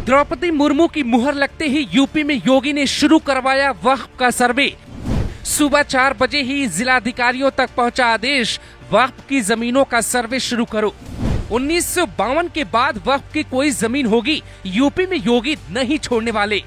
द्रौपदी मुर्मू की मुहर लगते ही यूपी में योगी ने शुरू करवाया वक्फ का सर्वे। सुबह 4 बजे ही जिलाधिकारियों तक पहुंचा आदेश, वक्फ की जमीनों का सर्वे शुरू करो। 1952 के बाद वक्फ की कोई जमीन होगी यूपी में योगी नहीं छोड़ने वाले।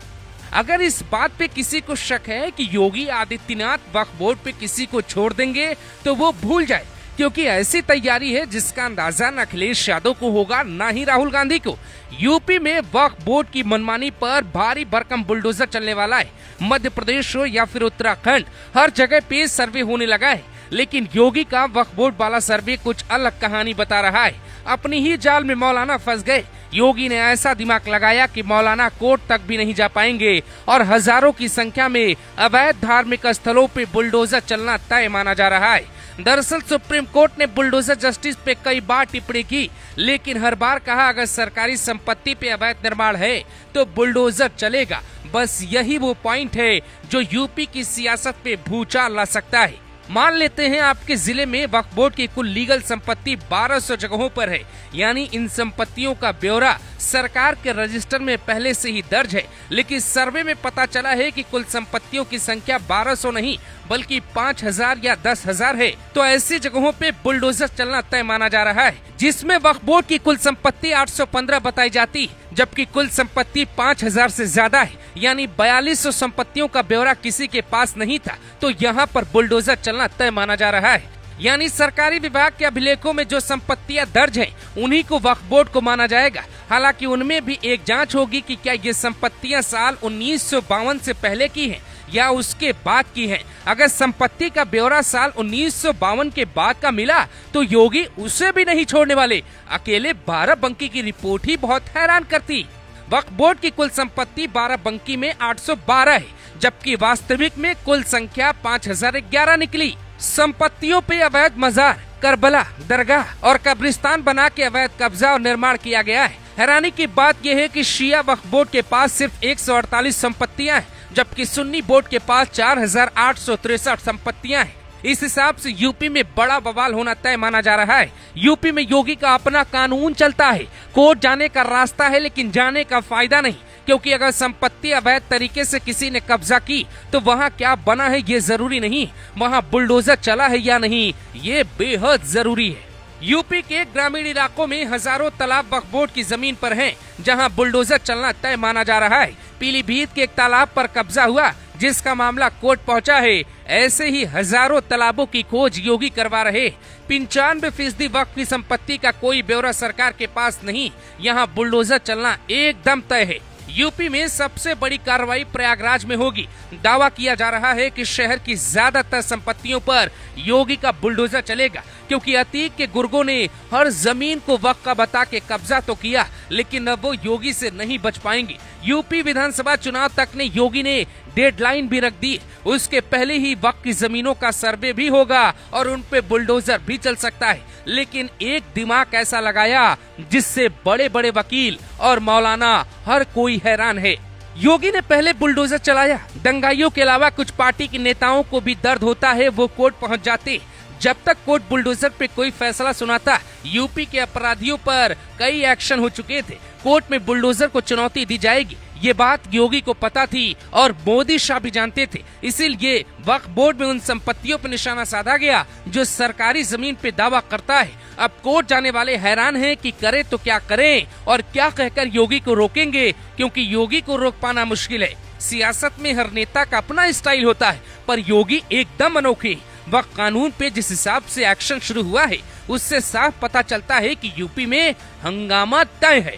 अगर इस बात पे किसी को शक है कि योगी आदित्यनाथ वक्फ बोर्ड पे किसी को छोड़ देंगे तो वो भूल जाए, क्योंकि ऐसी तैयारी है जिसका अंदाजा न अखिलेश यादव को होगा न ही राहुल गांधी को। यूपी में वक्फ बोर्ड की मनमानी पर भारी भरकम बुलडोजर चलने वाला है। मध्य प्रदेश हो या फिर उत्तराखंड, हर जगह पे सर्वे होने लगा है। लेकिन योगी का वक्फ बोर्ड वाला सर्वे कुछ अलग कहानी बता रहा है। अपनी ही जाल में मौलाना फंस गए। योगी ने ऐसा दिमाग लगाया कि मौलाना कोर्ट तक भी नहीं जा पाएंगे और हजारों की संख्या में अवैध धार्मिक स्थलों पे बुलडोजर चलना तय माना जा रहा है। दरअसल सुप्रीम कोर्ट ने बुलडोजर जस्टिस पे कई बार टिप्पणी की, लेकिन हर बार कहा अगर सरकारी संपत्ति पे अवैध निर्माण है तो बुलडोजर चलेगा। बस यही वो पॉइंट है जो यूपी की सियासत पे भूचाल ला सकता है। मान लेते हैं आपके जिले में वक्फ बोर्ड की कुल लीगल संपत्ति 1200 जगहों पर है, यानी इन संपत्तियों का ब्यौरा सरकार के रजिस्टर में पहले से ही दर्ज है। लेकिन सर्वे में पता चला है कि कुल संपत्तियों की संख्या 1200 नहीं बल्कि 5000 या 10,000 है। तो ऐसी जगहों पे बुलडोजर चलना तय माना जा रहा है, जिसमें वक्फ बोर्ड की कुल संपत्ति 815 बताई जाती, जबकि कुल संपत्ति 5000 से ज्यादा है, यानी 4200 संपत्तियों का ब्यौरा किसी के पास नहीं था। तो यहाँ पर बुलडोजर चलना तय माना जा रहा है, यानी सरकारी विभाग के अभिलेखों में जो संपत्तियां दर्ज हैं, उन्हीं को वक्फ बोर्ड को माना जाएगा। हालांकि उनमें भी एक जांच होगी कि क्या ये संपत्तियां साल 1952 से पहले की हैं या उसके बाद की हैं। अगर संपत्ति का ब्यौरा साल 1952 के बाद का मिला तो योगी उसे भी नहीं छोड़ने वाले। अकेले 12 बंकी की रिपोर्ट ही बहुत हैरान करती। वक्फ बोर्ड की कुल संपत्ति 12 बंकी में 812 है, जबकि वास्तविक में कुल संख्या 5011 निकली। संपत्तियों पे अवैध मजार, करबला, दरगाह और कब्रिस्तान बना के अवैध कब्जा और निर्माण किया गया है। हैरानी की बात यह है कि शिया वक्फ बोर्ड के पास सिर्फ 148 संपत्तियां हैं, जबकि सुन्नी बोर्ड के पास 4863 संपत्तियां हैं। इस हिसाब से यूपी में बड़ा बवाल होना तय माना जा रहा है। यूपी में योगी का अपना कानून चलता है। कोर्ट जाने का रास्ता है लेकिन जाने का फायदा नहीं, क्योंकि अगर संपत्ति अवैध तरीके से किसी ने कब्जा की तो वहाँ क्या बना है ये जरूरी नहीं, वहाँ बुलडोजर चला है या नहीं ये बेहद जरूरी है। यूपी के ग्रामीण इलाकों में हजारों तालाब वक्फ बोर्ड की जमीन पर हैं, जहां बुलडोजर चलना तय माना जा रहा है। पीलीभीत के एक तालाब पर कब्जा हुआ, जिसका मामला कोर्ट पहुंचा है। ऐसे ही हजारों तालाबों की खोज योगी करवा रहे। 95% वक्फ की संपत्ति का कोई ब्यौरा सरकार के पास नहीं, यहाँ बुलडोजर चलना एकदम तय है। यूपी में सबसे बड़ी कार्रवाई प्रयागराज में होगी। दावा किया जा रहा है कि शहर की ज्यादातर संपत्तियों पर योगी का बुलडोजर चलेगा, क्योंकि अतीक के गुर्गों ने हर जमीन को वक्फ का बता के कब्जा तो किया, लेकिन अब वो योगी से नहीं बच पाएंगे। यूपी विधानसभा चुनाव तक ने योगी ने डेडलाइन भी रख दी। उसके पहले ही वक्फ की जमीनों का सर्वे भी होगा और उन पे बुलडोजर भी चल सकता है। लेकिन एक दिमाग ऐसा लगाया जिससे बड़े बड़े वकील और मौलाना हर कोई हैरान है। योगी ने पहले बुलडोजर चलाया। दंगाइयों के अलावा कुछ पार्टी के नेताओं को भी दर्द होता है, वो कोर्ट पहुंच जाते। जब तक कोर्ट बुलडोजर पे कोई फैसला सुनाता, यूपी के अपराधियों पर कई एक्शन हो चुके थे। कोर्ट में बुलडोजर को चुनौती दी जाएगी, ये बात योगी को पता थी और मोदी शाह भी जानते थे। इसीलिए वक्फ बोर्ड में उन संपत्तियों पर निशाना साधा गया जो सरकारी जमीन पे दावा करता है। अब कोर्ट जाने वाले हैरान हैं कि करे तो क्या करें और क्या कहकर योगी को रोकेंगे, क्योंकि योगी को रोक पाना मुश्किल है। सियासत में हर नेता का अपना स्टाइल होता है, पर योगी एकदम अनोखे। वक्फ कानून पे जिस हिसाब से एक्शन शुरू हुआ है, उससे साफ पता चलता है कि यूपी में हंगामा तय है।